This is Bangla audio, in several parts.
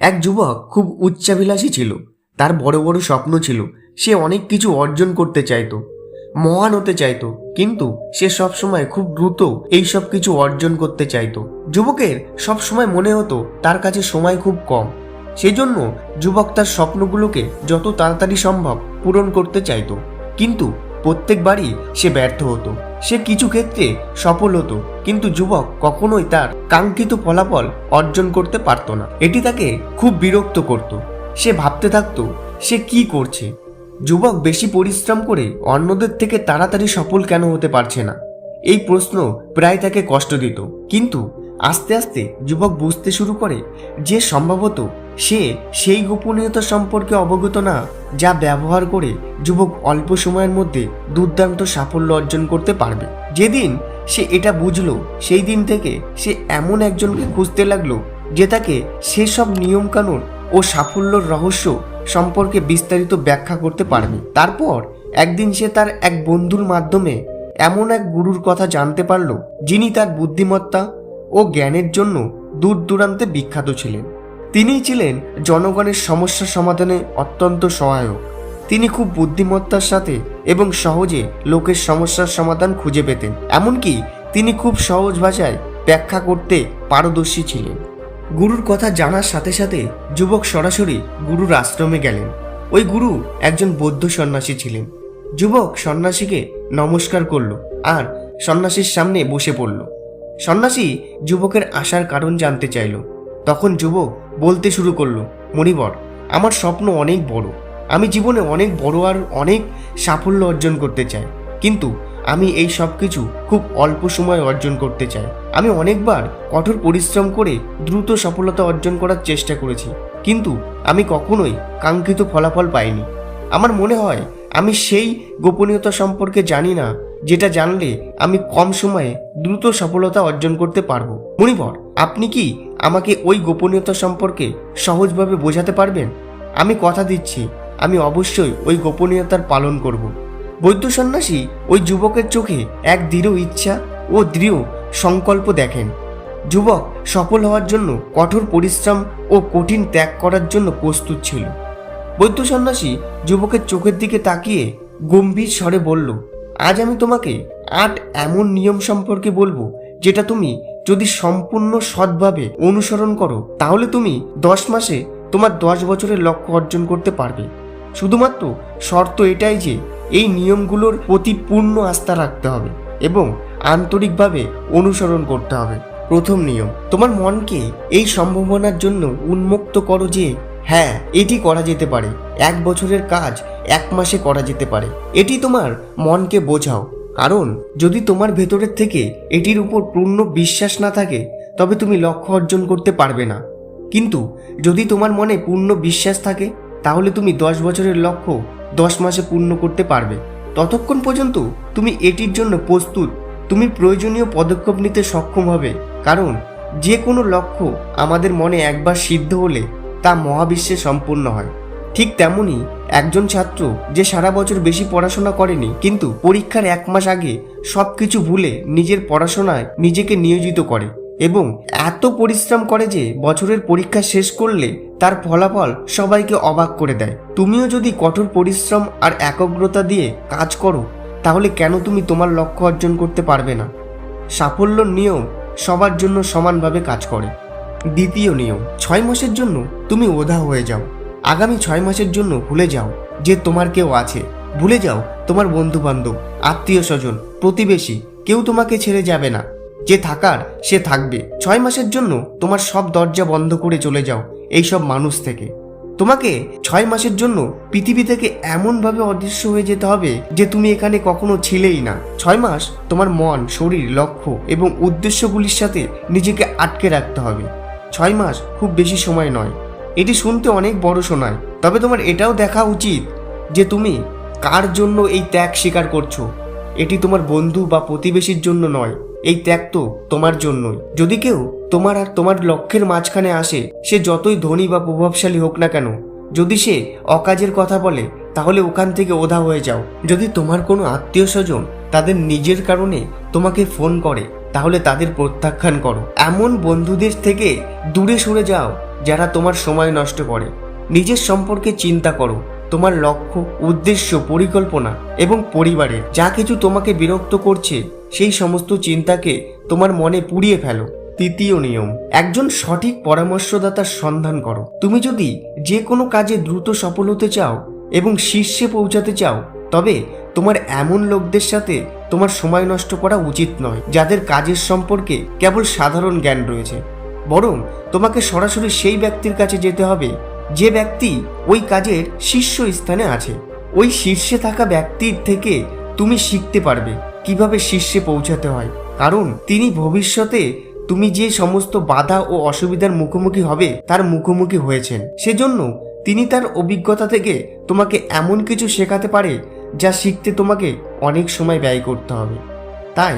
এক যুবক খুব উচ্চাভিলাষী ছিল। তার বড় বড় স্বপ্ন ছিল। সে অনেক কিছু অর্জন করতে চাইতো, মহান হতে চাইতো, কিন্তু সে সবসময় খুব দ্রুত এই সব কিছু অর্জন করতে চাইতো। যুবকের সবসময় মনে হতো তার কাছে সময় খুব কম। সেজন্য যুবক তার স্বপ্নগুলোকে যত তাড়াতাড়ি সম্ভব পূরণ করতে চাইতো, কিন্তু প্রত্যেকবারই সে ব্যর্থ হতো। সে কিছু ক্ষেত্রে সফল হতো, কিন্তু যুবক কখনোই তার কাঙ্ক্ষিত ফলাফল অর্জন করতে পারতো না। এটি তাকে খুব বিরক্ত করত। সে ভাবতে থাকতো সে কি করছে। যুবক বেশি পরিশ্রম করে অন্যদের থেকে তাড়াতাড়ি সফল কেন হতে পারছে না, এই প্রশ্ন প্রায় তাকে কষ্ট দিত। কিন্তু আস্তে আস্তে যুবক বুঝতে শুরু করে যে সম্ভবত সে সেই গোপনীয়তা সম্পর্কে অবগত না, যা ব্যবহার করে যুবক অল্প সময়ের মধ্যে দুর্দান্ত সাফল্য অর্জন করতে পারবে। যেদিন সে এটা বুঝলো, সেই দিন থেকে সে এমন একজনকে খুঁজতে লাগলো যে তাকে সেসব নিয়মকানুন ও সাফল্যর রহস্য সম্পর্কে বিস্তারিত ব্যাখ্যা করতে পারবে। তারপর একদিন সে তার এক বন্ধুর মাধ্যমে এমন এক গুরুর কথা জানতে পারল, যিনি তার বুদ্ধিমত্তা ও জ্ঞানের জন্য দূর দূরান্তে বিখ্যাত ছিলেন। তিনিই ছিলেন জনগণের সমস্যা সমাধানে অত্যন্ত সহায়ক। তিনি খুব বুদ্ধিমত্তার সাথে এবং সহজে লোকের সমস্যার সমাধান খুঁজে পেতেন। এমনকি তিনি খুব সহজ ভাষায় ব্যাখ্যা করতে পারদর্শী ছিলেন। গুরুর কথা জানার সাথে সাথে যুবক সরাসরি গুরুর আশ্রমে গেলেন। ওই গুরু একজন বৌদ্ধ সন্ন্যাসী ছিলেন। যুবক সন্ন্যাসীকে নমস্কার করল আর সন্ন্যাসীর সামনে বসে পড়ল। সন্ন্যাসী যুবকের আসার কারণ জানতে চাইল। তখন যুবক বলতে শুরু করলো, মণিবর, আমার স্বপ্ন অনেক বড়। আমি জীবনে অনেক বড় আর অনেক সাফল্য অর্জন করতে চাই, কিন্তু আমি এই সব কিছু খুব অল্প সময় অর্জন করতে চাই। আমি অনেকবার কঠোর পরিশ্রম করে দ্রুত সফলতা অর্জন করার চেষ্টা করেছি, কিন্তু আমি কখনোই কাঙ্ক্ষিত ফলাফল পাইনি। আমার মনে হয় আমি সেই গোপনীয়তা সম্পর্কে জানি না, যেটা জানলে আমি কম সময়ে দ্রুত সফলতা অর্জন করতে পারবো। মণিবর, আপনি কি আমাকে ওই গোপনীয়তা সম্পর্কে সহজভাবে বোঝাতে পারবেন? আমি কথা দিচ্ছি আমি অবশ্যই ওই গোপনীয়তার পালন করব। বৌদ্ধ সন্ন্যাসী ওই যুবকের চোখে এক দৃঢ় ইচ্ছা ও দৃঢ় সংকল্প দেখেন। যুবক সফল হওয়ার জন্য কঠোর পরিশ্রম ও কঠিন ত্যাগ করার জন্য প্রস্তুত ছিল। বৌদ্ধ সন্ন্যাসী যুবকের চোখের দিকে তাকিয়ে গম্ভীর স্বরে বলল, আজ আমি তোমাকে 8 এমন নিয়ম সম্পর্কে বলবো, যেটা তুমি যদি সম্পূর্ণ সৎভাবে অনুসরণ করো, তাহলে তুমি 10 মাসে তোমার 10 বছরের লক্ষ্য অর্জন করতে পারবে। শুধুমাত্র শর্ত এটাই যে এই নিয়মগুলোর প্রতি পূর্ণ আস্থা রাখতে হবে এবং আন্তরিকভাবে অনুসরণ করতে হবে। প্রথম নিয়ম, তোমার মনকে এই সম্ভাবনার জন্য উন্মুক্ত করো যে হ্যাঁ, এটি করা যেতে পারে। 1 বছরের কাজ 1 মাসে করা যেতে পারে। এটি তোমার মনকে বোঝাও, কারণ যদি তোমার ভেতরের থেকে এটির উপর পূর্ণ বিশ্বাস না থাকে, তবে তুমি লক্ষ্য অর্জন করতে পারবে না। কিন্তু যদি তোমার মনে পূর্ণ বিশ্বাস থাকে, তাহলে তুমি 10 বছরের লক্ষ্য 10 মাসে পূর্ণ করতে পারবে। ততক্ষণ পর্যন্ত তুমি এটির জন্য প্রস্তুত। তুমি প্রয়োজনীয় পদক্ষেপ নিতে সক্ষম হবে, কারণ যে কোনো লক্ষ্য আমাদের মনে একবার সিদ্ধ হলে তা মহাবিশ্বে সম্পূর্ণ হয়। ঠিক তেমনি একজন ছাত্র যে সারা বছর বেশি পড়াশোনা করেনি, কিন্তু পরীক্ষার 1 মাস আগে সবকিছু ভুলে নিজের পড়াশোনায় নিজেকে নিয়োজিত করে এবং এত পরিশ্রম করে যে বছরের পরীক্ষা শেষ করলে তার ফলাফল সবাইকে অবাক করে দেয়। তুমিও যদি কঠোর পরিশ্রম আর একাগ্রতা দিয়ে কাজ করো, তাহলে কেন তুমি তোমার লক্ষ্য অর্জন করতে পারবে না? সাফল্যর নিয়ম সবার জন্য সমানভাবে কাজ করে। দ্বিতীয় নিয়ম, 6 মাসের জন্য তুমি ওধা হয়ে যাও। আগামী 6 মাসের জন্য ভুলে যাও যে তোমার কেউ আছে। ভুলে যাও তোমার বন্ধু বান্ধব, আত্মীয় স্বজন, প্রতিবেশী, কেউ তোমাকে ছেড়ে যাবে না। যে থাকার সে থাকবে। 6 মাসের জন্য তোমার সব দরজা বন্ধ করে চলে যাও এইসব মানুষ থেকে। তোমাকে 6 মাসের জন্য পৃথিবী থেকে এমনভাবে অদৃশ্য হয়ে যেতে হবে যে তুমি এখানে কখনো ছিলেই না। 6 মাস তোমার মন, শরীর, লক্ষ্য এবং উদ্দেশ্যগুলির সাথে নিজেকে আটকে রাখতে হবে। 6 মাস খুব বেশি সময় নয়। এটি শুনতে অনেক বড় শোনায়, তবে তোমার এটাও দেখা উচিত যে তুমি কার জন্য এই ত্যাগ স্বীকার করছো। এটি তোমার বন্ধু বা প্রতিবেশীর জন্য নয়, এই ত্যাগ তো তোমার জন্যই। যদি কেউ তোমার আর তোমার লক্ষ্যের মাঝখানে আসে, সে যতই ধনী বা প্রভাবশালী হোক না কেন, যদি সে অকাজের কথা বলে, তাহলে ওখান থেকে ওধা হয়ে যাও। যদি তোমার কোনো আত্মীয় স্বজন তাদের নিজের কারণে তোমাকে ফোন করে, তাহলে তাদের প্রত্যাখ্যান করো। এমন বন্ধুদের থেকে দূরে সরে যাও যারা তোমার সময় নষ্ট করে। নিজের সম্পর্কে চিন্তা করো, তোমার লক্ষ্য, উদ্দেশ্য, পরিকল্পনা এবং পরিবারের যা কিছু তোমাকে বিরক্ত করছে সেই সমস্ত চিন্তাকে তোমার মনে পুড়িয়ে ফেলো। তৃতীয় নিয়ম, একজন সঠিক পরামর্শদাতার সন্ধান করো। তুমি যদি যে কোনো কাজে দ্রুত সফল হতে চাও এবং শীর্ষে পৌঁছাতে চাও, তবে তোমার এমন লোকদের সাথে তোমার সময় নষ্ট করা উচিত নয় যাদের কাজের সম্পর্কে কেবল সাধারণ জ্ঞান রয়েছে। বরং তোমাকে সরাসরি সেই ব্যক্তির কাছে যেতে হবে যে ব্যক্তি ওই কাজের শীর্ষ স্থানে আছে। ওই শীর্ষে থাকা ব্যক্তির থেকে তুমি শিখতে পারবে কিভাবে শীর্ষে পৌঁছাতে হয়, কারণ তিনি ভবিষ্যতে তুমি যে সমস্ত বাধা ও অসুবিধার মুখোমুখি হবে তার মুখোমুখি হয়েছেন। সেজন্য তিনি তার অভিজ্ঞতা থেকে তোমাকে এমন কিছু শেখাতে পারে যা শিখতে তোমাকে অনেক সময় ব্যয় করতে হবে। তাই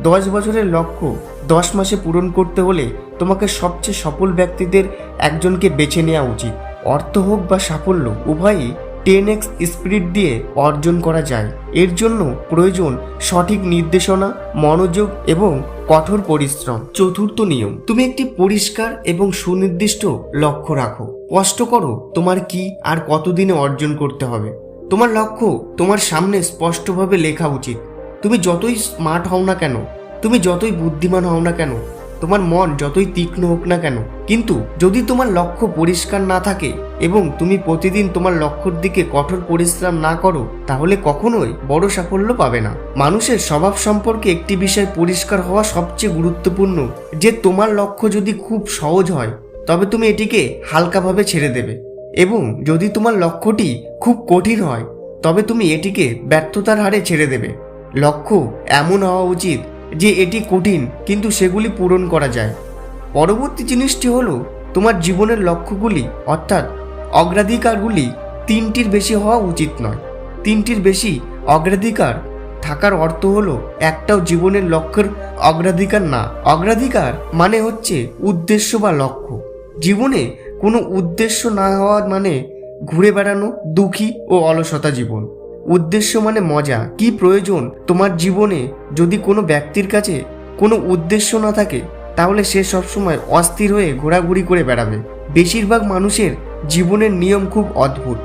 10 বছরের লক্ষ্য 10 মাসে পূরণ করতে হলে তোমাকে সবচেয়ে সফল ব্যক্তিদের একজনকে বেছে নেওয়া উচিত। অর্থ হোক বা সাফল্য, উভয়ই 10x স্পিরিট দিয়ে অর্জন করা যায়। এর জন্য প্রয়োজন সঠিক নির্দেশনা, মনোযোগ এবং কঠোর পরিশ্রম। চতুর্থ নিয়ম, তুমি একটি পরিষ্কার এবং সুনির্দিষ্ট লক্ষ্য রাখো। স্পষ্ট করো তোমার কি আর কতদিনে অর্জন করতে হবে। তোমার লক্ষ্য তোমার সামনে স্পষ্টভাবে লেখা উচিত। তুমি যতই স্মার্ট হও না কেন, তুমি যতই বুদ্ধিমান হও না কেন, তোমার মন যতই তীক্ষ্ণ হোক না কেন, কিন্তু যদি তোমার লক্ষ্য পরিষ্কার না থাকে এবং তুমি প্রতিদিন তোমার লক্ষ্যের দিকে কঠোর পরিশ্রম না করো, তাহলে কখনোই বড় সাফল্য পাবে না। মানুষের স্বভাব সম্পর্কে একটি বিষয় পরিষ্কার হওয়া সবচেয়ে গুরুত্বপূর্ণ, যে তোমার লক্ষ্য যদি খুব সহজ হয় তবে তুমি এটিকে হালকাভাবে ছেড়ে দেবে, এবং যদি তোমার লক্ষ্যটি খুব কঠিন হয় তবে তুমি এটিকে ব্যর্থতার হারে ছেড়ে দেবে। লক্ষ্য এমন হওয়া উচিত যে এটি কঠিন কিন্তু সেগুলি পূরণ করা যায়। পরবর্তী জিনিসটি হলো তোমার জীবনের লক্ষ্যগুলি অর্থাৎ অগ্রাধিকারগুলি 3টির বেশি হওয়া উচিত নয়। 3টির বেশি অগ্রাধিকার থাকার অর্থ হলো একটাও জীবনের লক্ষ্যের অগ্রাধিকার না। অগ্রাধিকার মানে হচ্ছে উদ্দেশ্য বা লক্ষ্য। জীবনে কোনো উদ্দেশ্য না হওয়া মানে ঘুরে বেড়ানো, দুঃখী ও অলসতা জীবন। উদ্দেশ্য মানে মজা। কি প্রয়োজন তোমার জীবনে? যদি কোনো ব্যক্তির কাছে কোনো উদ্দেশ্য না থাকে তাহলে সে সবসময় অস্থির হয়ে ঘোরাঘুরি করে বেড়াবে। বেশিরভাগ মানুষের জীবনের নিয়ম খুব অদ্ভুত,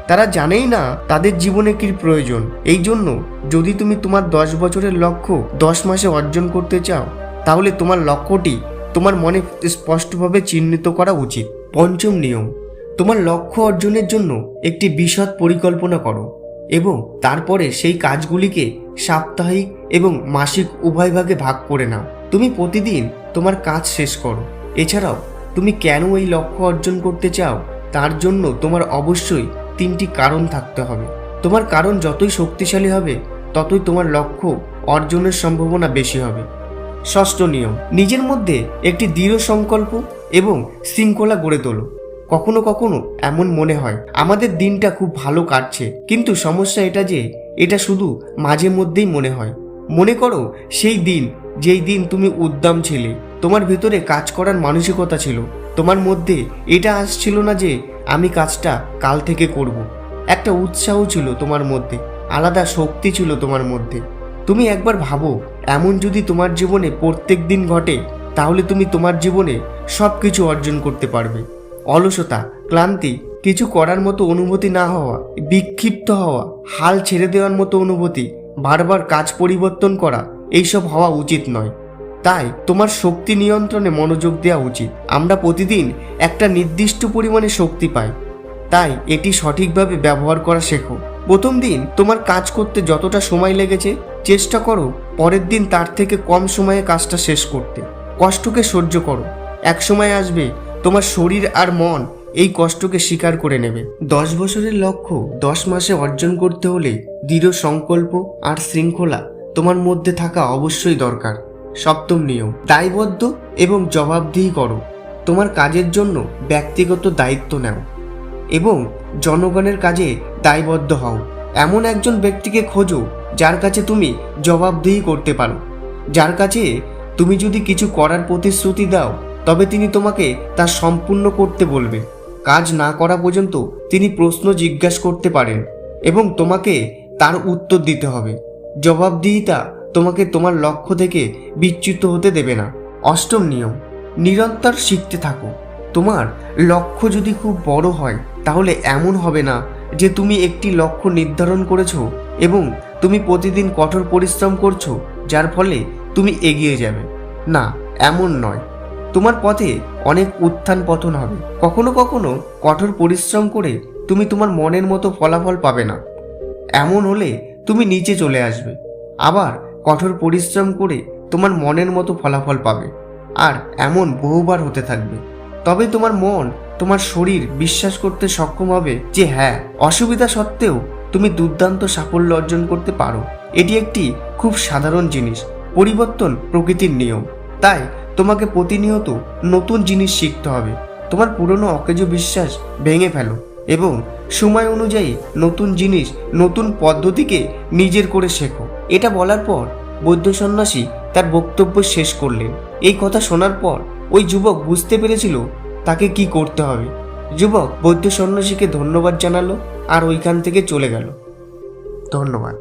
তারা জানেই না তাদের জীবনে কি প্রয়োজন। এই জন্য যদি তুমি তোমার 10 বছরের লক্ষ্য 10 মাসে অর্জন করতে চাও, তাহলে তোমার লক্ষ্যটি তোমার মনে স্পষ্টভাবে চিহ্নিত করা উচিত। পঞ্চম নিয়ম, তোমার লক্ষ্য অর্জনের জন্য একটি বিশদ পরিকল্পনা করো এবং তারপরে সেই কাজগুলিকে সাপ্তাহিক এবং মাসিক উভয় ভাগে ভাগ করে নাও। তুমি প্রতিদিন তোমার কাজ শেষ করো। এছাড়াও তুমি কেন এই লক্ষ্য অর্জন করতে চাও তার জন্য তোমার অবশ্যই 3টি কারণ থাকতে হবে। তোমার কারণ যতই শক্তিশালী হবে ততই তোমার লক্ষ্য অর্জনের সম্ভাবনা বেশি হবে। ষষ্ঠ নিয়ম, নিজের মধ্যে একটি দৃঢ় সংকল্প এবং শৃঙ্খলা গড়ে তোলো। কখনো কখনো এমন মনে হয় আমাদের দিনটা খুব ভালো কাটছে, কিন্তু সমস্যা এটা যে এটা শুধু মাঝে মধ্যেই মনে হয়। মনে করো সেই দিন যেই দিন তুমি উদ্দাম ছিলে, তোমার ভিতরে কাজ করার মানসিকতা ছিল, তোমার মধ্যে এটা আসছিল না যে আমি কাজটা কাল থেকে করব। একটা উৎসাহ ছিল তোমার মধ্যে, আলাদা শক্তি ছিল তোমার মধ্যে। তুমি একবার ভাবো, এমন যদি তোমার জীবনে প্রত্যেক দিন ঘটে তাহলে তুমি তোমার জীবনে সব কিছু অর্জন করতে পারবে। অলসতা, ক্লান্তি, কিছু করার মতো অনুভূতি না হওয়া, বিক্ষিপ্ত হওয়া, হাল ছেড়ে দেওয়ার মতো অনুভূতি, বারবার কাজ পরিবর্তন করা, এইসব হওয়া উচিত নয়। তাই তোমার শক্তি নিয়ন্ত্রণে মনোযোগ দেওয়া উচিত। আমরা প্রতিদিন একটা নির্দিষ্ট পরিমাণে শক্তি পাই, তাই এটি সঠিকভাবে ব্যবহার করা শেখো। প্রথম দিন তোমার কাজ করতে যতটা সময় লেগেছে চেষ্টা করো পরের দিন তার থেকে কম সময়ে কাজটা শেষ করতে। কষ্টকে সহ্য করো, এক সময় আসবে তোমার শরীর আর মন এই কষ্টকে স্বীকার করে নেবে। 10 বছরের লক্ষ্য 10 মাসে অর্জন করতে হলে দৃঢ় সংকল্প আর শৃঙ্খলা তোমার মধ্যে থাকা অবশ্যই দরকার। সপ্তম নিয়ম, দায়বদ্ধ এবং জবাবদিহি করো। তোমার কাজের জন্য ব্যক্তিগত দায়িত্ব নাও এবং জনগণের কাজে দায়বদ্ধ হও। এমন একজন ব্যক্তিকে খোঁজো যার কাছে তুমি জবাবদিহি করতে পারো, যার কাছে তুমি যদি কিছু করার প্রতিশ্রুতি দাও তবে তিনি তোমাকে তা সম্পূর্ণ করতে বলবে। কাজ না করা পর্যন্ত তিনি প্রশ্ন জিজ্ঞাসা করতে পারেন এবং তোমাকে তার উত্তর দিতে হবে। জবাবদিহিতা তোমাকে তোমার লক্ষ্য থেকে বিচ্যুত হতে দেবে না। অষ্টম নিয়ম, নিরন্তর শিখতে থাকো। তোমার লক্ষ্য যদি খুব বড় হয় তাহলে এমন হবে না যে তুমি একটি লক্ষ্য নির্ধারণ করেছো এবং তুমি প্রতিদিন কঠোর পরিশ্রম করছো যার ফলে তুমি এগিয়ে যাবে। না, এমন নয়। তোমার পথে অনেক উত্থান পতন হবে। কখনো কখনো কঠোর পরিশ্রম করে তুমি তোমার মনের মতো ফলাফল পাবে না, এমন হলে তুমি নিচে চলে আসবে। আবার কঠোর পরিশ্রম করে তোমার মনের মতো ফলাফল পাবে, আর এমন বহুবার হতে থাকবে। তবে তোমার মন, তোমার শরীর বিশ্বাস করতে সক্ষম হবে যে হ্যাঁ, অসুবিধা সত্ত্বেও তুমি দুর্দান্ত সাফল্য অর্জন করতে পারো। এটি একটি খুব সাধারণ জিনিস। পরিবর্তন প্রকৃতির নিয়ম। তাই তোমাকে প্রতিনিয়ত নতুন জিনিস শিখতে হবে। তোমার পুরনো অকেজ বিশ্বাস ভেঙে ফেলো এবং সময় অনুযায়ী নতুন জিনিস, নতুন পদ্ধতিকে নিজের করে শেখো। এটা বলার পর বৌদ্ধ সন্ন্যাসী তার বক্তব্য শেষ করলেন। এই কথা শোনার পর ওই যুবক বুঝতে পেরেছিল তাকে কি করতে হবে। যুবক বৌদ্ধ সন্ন্যাসীকে ধন্যবাদ জানালো আর ওইখান থেকে চলে গেল। ধন্যবাদ।